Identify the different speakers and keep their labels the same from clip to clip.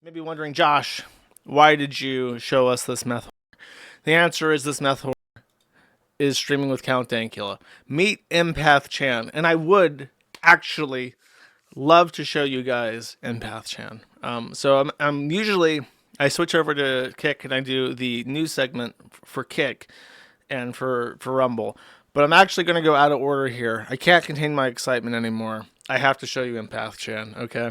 Speaker 1: Maybe wondering, Josh, why did you show us this meth whore? The answer is this meth whore is streaming with Count Dankula. Meet Empath Chan, and I would actually love to show you guys Empath Chan. So I'm usually I switch over to Kick and I do the news segment for Kick and for Rumble. But I'm actually going to go out of order here. I can't contain my excitement anymore. I have to show you Empath Chan, okay?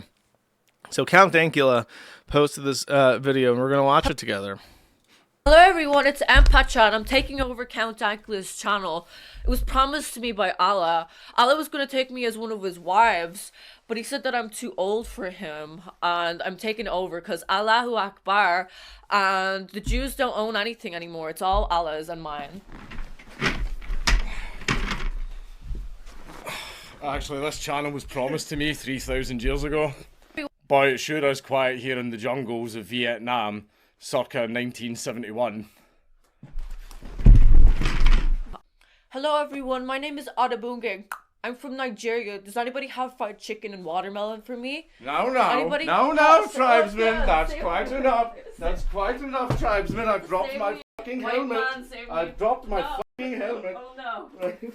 Speaker 1: So Count Dankula posted this video, and we're going to watch it together.
Speaker 2: Hello everyone, it's Ampachan. I'm taking over Count Dankula's channel. It was promised to me by Allah. Allah was going to take me as one of his wives, but he said that I'm too old for him, and I'm taking over because Allahu Akbar, and the Jews don't own anything anymore. It's all Allah's and mine.
Speaker 3: Actually, this channel was promised to me 3,000 years ago. But it sure is quiet here in the jungles of Vietnam, circa 1971.
Speaker 2: Hello everyone, my name is Adabunge. I'm from Nigeria. Does anybody have fried chicken and watermelon for me?
Speaker 3: No,
Speaker 2: Anybody?
Speaker 3: tribesman,
Speaker 2: Yeah,
Speaker 3: that's
Speaker 2: save
Speaker 3: quite
Speaker 2: me.
Speaker 3: enough. That's quite enough, tribesman. I've dropped
Speaker 2: Save
Speaker 3: my
Speaker 2: me.
Speaker 3: fucking
Speaker 2: White
Speaker 3: helmet.
Speaker 2: man, save me.
Speaker 3: I've dropped my
Speaker 2: No.
Speaker 3: fucking helmet.
Speaker 2: Oh no.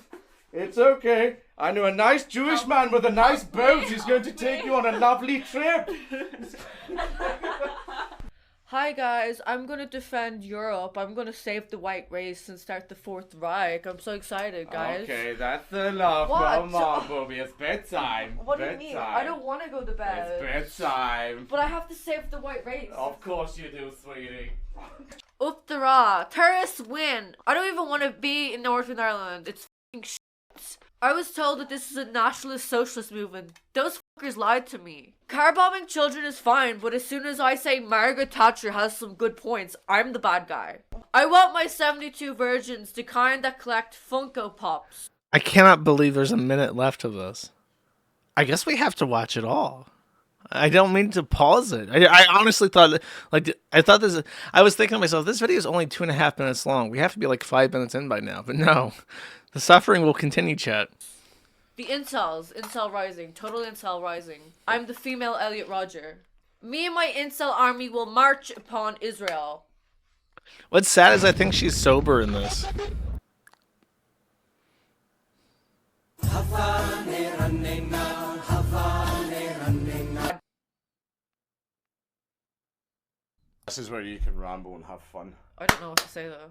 Speaker 3: It's okay. I know a nice Jewish man with a nice boat who's going to take you on a lovely trip.
Speaker 2: Hi guys, I'm gonna defend Europe. I'm gonna save the white race and start the Fourth Reich. I'm so excited, guys.
Speaker 3: Okay, that's enough.
Speaker 2: What?
Speaker 3: Come on, Bobby. It's bedtime.
Speaker 2: What do you mean? I don't want to go to
Speaker 3: It's
Speaker 2: bed.
Speaker 3: bedtime.
Speaker 2: But I have to save the white race.
Speaker 3: Of course you do, sweetie.
Speaker 2: Uttara, terrorists win. I don't even want to be in Northern Ireland. It's f***ing shit. I was told that this is a nationalist socialist movement. Those fuckers lied to me. Car bombing children is fine, but as soon as I say Margaret Thatcher has some good points, I'm the bad guy. I want my 72 virgins, the kind that collect Funko Pops.
Speaker 1: I cannot believe there's a minute left of this. I guess we have to watch it all. I don't mean to pause it. I honestly thought, I was thinking to myself, this video is only 2.5 minutes long. We have to be like 5 minutes in by now. But no, the suffering will continue, chat.
Speaker 2: The incel rising, total incel rising. I'm the female Elliot Rodger. Me and my incel army will march upon Israel.
Speaker 1: What's sad is I think she's sober in this.
Speaker 3: This is where you can ramble and have fun.
Speaker 2: I don't know what to say though.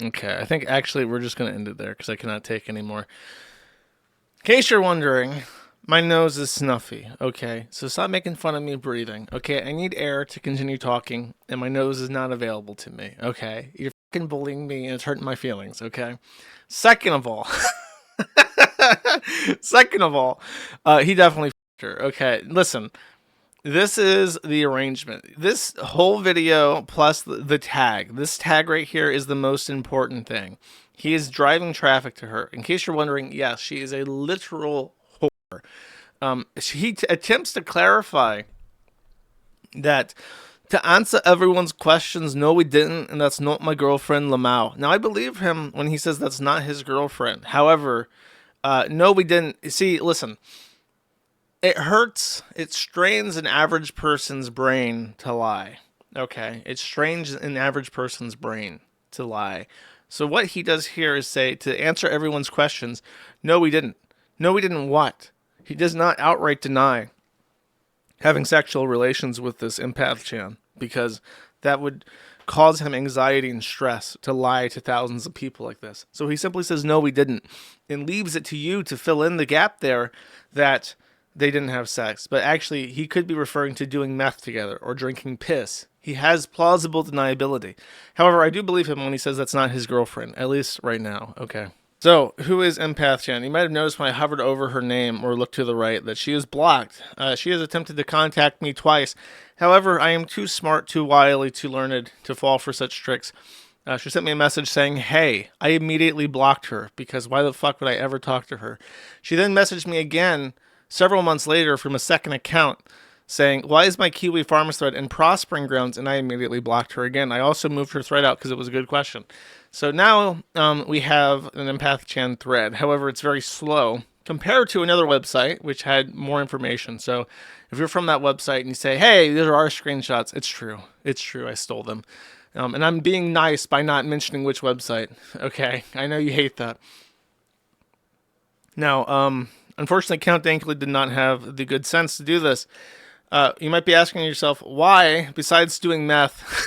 Speaker 1: Okay, I think actually we're just going to end it there because I cannot take any more. In case you're wondering, my nose is snuffy, okay? So stop making fun of me breathing, okay? I need air to continue talking, and my nose is not available to me, okay? You're fucking bullying me, and it's hurting my feelings, okay? Second of all, he definitely f***ed her, okay? Listen, this is the arrangement. This whole video plus the tag. This tag right here is the most important thing. He is driving traffic to her. In case you're wondering, yes, she is a literal whore. He attempts to clarify that to answer everyone's questions, no, we didn't, and that's not my girlfriend, Lamau. Now, I believe him when he says that's not his girlfriend. However, no, we didn't. See, listen. It hurts, it strains an average person's brain to lie. Okay? It strains an average person's brain to lie. So what he does here is say, to answer everyone's questions, no, we didn't. No, we didn't what? He does not outright deny having sexual relations with this Empath Chan, because that would cause him anxiety and stress to lie to thousands of people like this. So he simply says, no, we didn't, and leaves it to you to fill in the gap there that they didn't have sex. But actually, he could be referring to doing meth together or drinking piss. He has plausible deniability. However, I do believe him when he says that's not his girlfriend, at least right now. Okay. So, who is Empath Chan? You might have noticed when I hovered over her name or looked to the right that she is blocked. She has attempted to contact me twice. However, I am too smart, too wily, too learned to fall for such tricks. She sent me a message saying, hey, I immediately blocked her because why the fuck would I ever talk to her? She then messaged me again several months later from a second account saying, why is my Kiwi Farmers thread in Prospering Grounds? And I immediately blocked her again. I also moved her thread out because it was a good question. So now we have an Empath Chan thread. However, it's very slow compared to another website which had more information. So if you're from that website and you say, hey, these are our screenshots, it's true. It's true. I stole them. And I'm being nice by not mentioning which website. Okay. I know you hate that. Now, unfortunately, Count Dankula did not have the good sense to do this. You might be asking yourself, why, besides doing meth,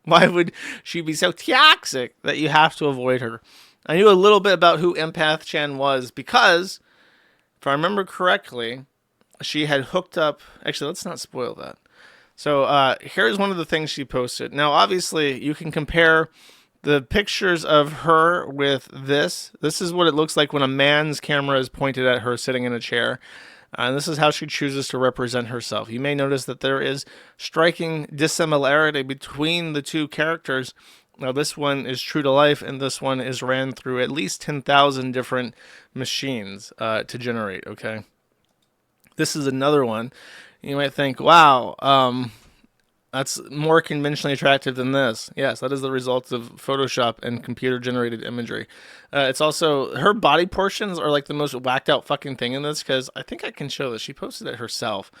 Speaker 1: why would she be so toxic that you have to avoid her? I knew a little bit about who Empath Chan was because, if I remember correctly, she had hooked up. Actually, let's not spoil that. So here's one of the things she posted. Now, obviously, you can compare the pictures of her with this. This is what it looks like when a man's camera is pointed at her sitting in a chair. And this is how she chooses to represent herself. You may notice that there is striking dissimilarity between the two characters. Now, this one is true to life, and this one is ran through at least 10,000 different machines to generate, okay? This is another one. You might think, wow, that's more conventionally attractive than this. Yes, that is the result of Photoshop and computer-generated imagery. It's also, her body portions are like the most whacked out fucking thing in this, because I think I can show this. She posted it herself.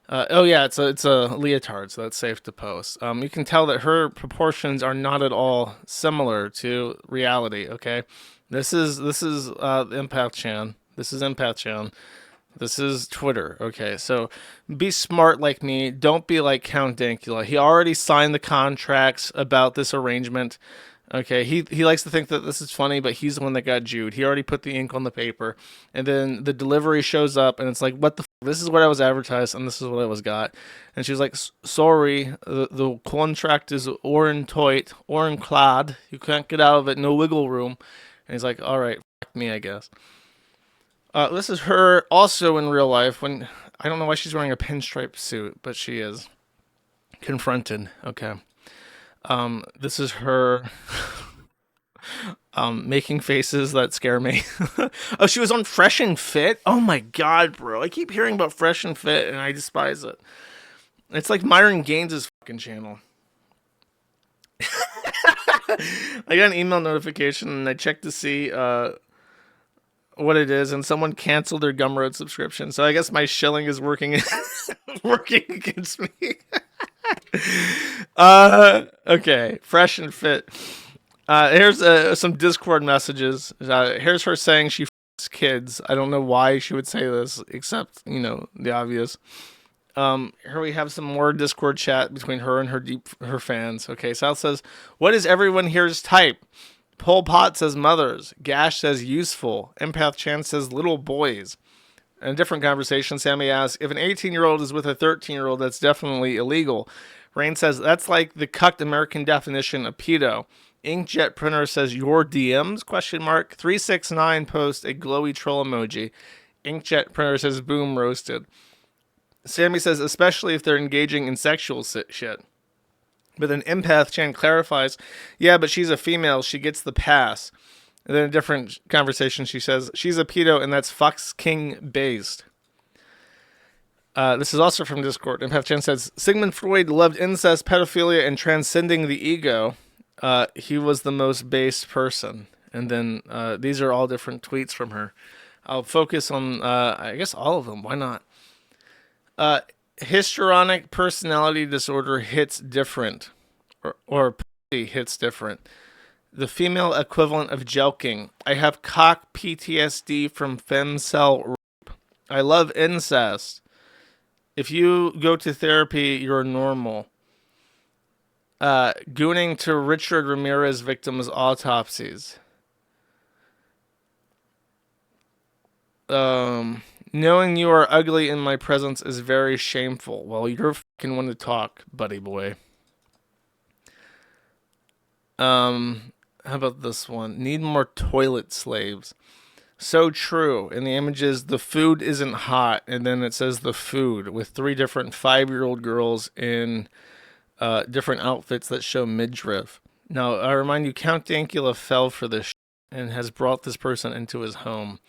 Speaker 1: Oh yeah, it's a leotard, so that's safe to post. You can tell that her proportions are not at all similar to reality. Okay, this is Empath Chan. This is Empath Chan. This is Twitter. Okay, so be smart like me. Don't be like Count Dankula. He already signed the contracts about this arrangement. Okay, he likes to think that this is funny, but he's the one that got Jewed. He already put the ink on the paper, and then the delivery shows up, and it's like, what the f-? This is what I was advertised, and this is what I was got. And she's like, sorry, the contract is ironclad. You can't get out of it. No wiggle room. And he's like, all right, fuck me, I guess. This is her also in real life when, I don't know why she's wearing a pinstripe suit, but she is confronted. Okay. This is her making faces that scare me. Oh, she was on Fresh and Fit? Oh my god, bro. I keep hearing about Fresh and Fit and I despise it. It's like Myron Gaines' fucking channel. I got an email notification and I checked to see what it is, and someone canceled their Gumroad subscription. So I guess my shilling is working working against me. Okay, Fresh and Fit. Here's some Discord messages. Here's her saying she f***s kids. I don't know why she would say this, except, you know, the obvious. Here we have some more Discord chat between her and her fans. Okay, South says, what is everyone here's type? Pol Pot says mothers. Gash says useful. Empath Chan says little boys. In a different conversation, Sammy asks, if an 18-year-old is with a 13-year-old, that's definitely illegal. Rain says, that's like the cucked American definition of pedo. Inkjet Printer says, your DMs? Question mark. 369 posts a glowy troll emoji. Inkjet Printer says, boom, roasted. Sammy says, especially if they're engaging in sexual shit. But then Empath Chan clarifies, yeah, but she's a female. She gets the pass. And then a different conversation, she says, she's a pedo, and that's Fox King based. This is also from Discord. Empath Chan says, Sigmund Freud loved incest, pedophilia, and transcending the ego. He was the most based person. And then these are all different tweets from her. I'll focus on, I guess, all of them. Why not? Histrionic personality disorder hits different, or pussy hits different. The female equivalent of jelking. I have cock PTSD from femcell rape. I love incest. If you go to therapy, you're normal. Gooning to Richard Ramirez victims' autopsies. Knowing you are ugly in my presence is very shameful. Well, you're fucking one to talk, buddy boy. How about this one? Need more toilet slaves. So true. In the images, the food isn't hot, and then it says the food with 3 different 5-year-old girls in different outfits that show midriff. Now, I remind you, Count Dankula fell for this and has brought this person into his home.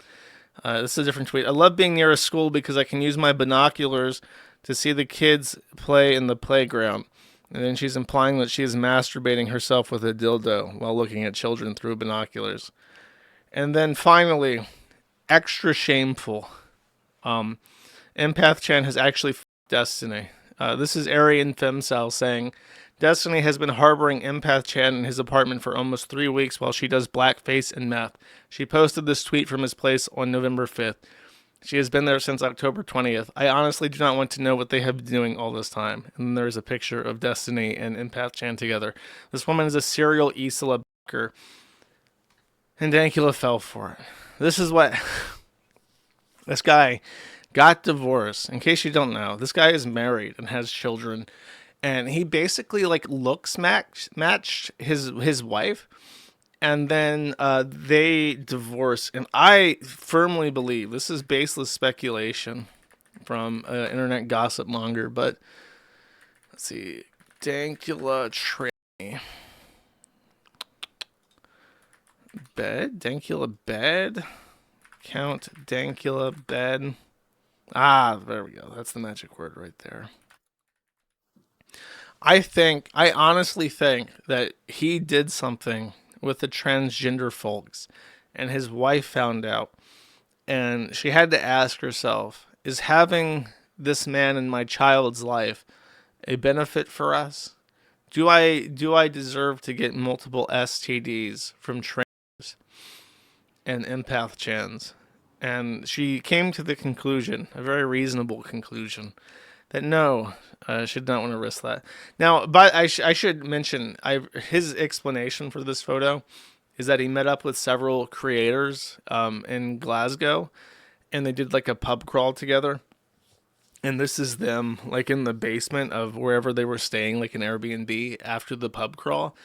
Speaker 1: This is a different tweet. I love being near a school because I can use my binoculars to see the kids play in the playground. And then she's implying that she is masturbating herself with a dildo while looking at children through binoculars. And then finally, extra shameful. Empath Chan has actually Destiny. This is Aryan Femcel saying, Destiny has been harboring Empath Chan in his apartment for almost 3 weeks while she does blackface and meth. She posted this tweet from his place on November 5th. She has been there since October 20th. I honestly do not want to know what they have been doing all this time. And then there's a picture of Destiny and Empath Chan together. This woman is a serial Isla Baker, and Dankula fell for it. This is what this guy got divorced. In case you don't know, this guy is married and has children, and he basically like looks matched his wife, and then they divorce. And I firmly believe this is baseless speculation from internet gossip monger, but let's see, Dankula tranny bed, Dankula bed, count Dankula bed. Ah, there we go. That's the magic word right there. I honestly think that he did something with the transgender folks, and his wife found out, and she had to ask herself, is having this man in my child's life a benefit for us? Do I deserve to get multiple STDs from trans and empath chans? And she came to the conclusion, a very reasonable conclusion, that no, I should not want to risk that. Now, but I should mention, his explanation for this photo is that he met up with several creators in Glasgow, and they did like a pub crawl together. And this is them like in the basement of wherever they were staying, like an Airbnb after the pub crawl.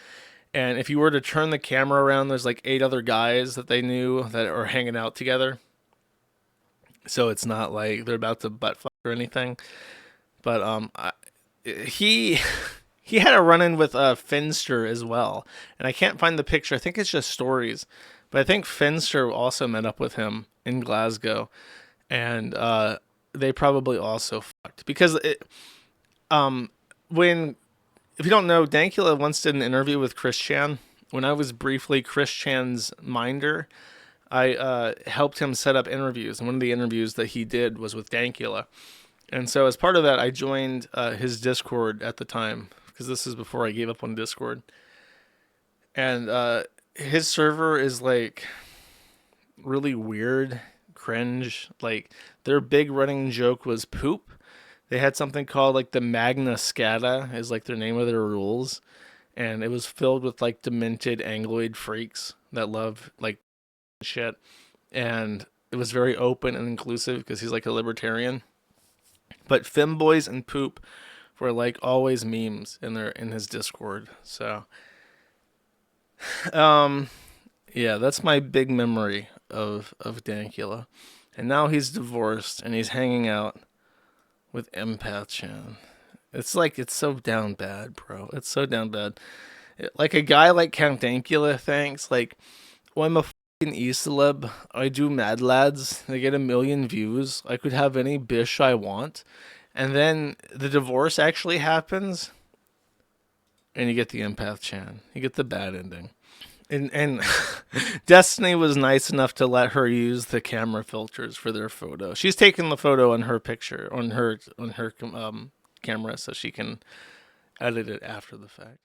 Speaker 1: And if you were to turn the camera around, there's like 8 other guys that they knew that are hanging out together. So it's not like they're about to butt fuck or anything. But he he had a run-in with Finster as well. And I can't find the picture. I think it's just stories. But I think Finster also met up with him in Glasgow. And they probably also fucked. Because when, if you don't know, Dankula once did an interview with Chris Chan. When I was briefly Chris Chan's minder, I helped him set up interviews. And one of the interviews that he did was with Dankula. And so as part of that, I joined his Discord at the time, because this is before I gave up on Discord. And his server is like really weird, cringe. Like their big running joke was poop. They had something called like the Magna Scata is like their name of their rules. And it was filled with like demented Angloid freaks that love like shit. And it was very open and inclusive because he's like a libertarian. But femboys and poop were like always memes in his Discord. So yeah, that's my big memory of Dankula. And now he's divorced and he's hanging out with Empath Chan. It's like, it's so down bad, bro. It's so down bad. Like a guy like Count Dankula thinks, like, well, I'm a fucking E-celeb. I do Mad Lads. They get 1 million views. I could have any bish I want. And then the divorce actually happens. And you get the Empath Chan. You get the bad ending. And Destiny was nice enough to let her use the camera filters for their photo. She's taking the photo on her picture, on her camera, so she can edit it after the fact.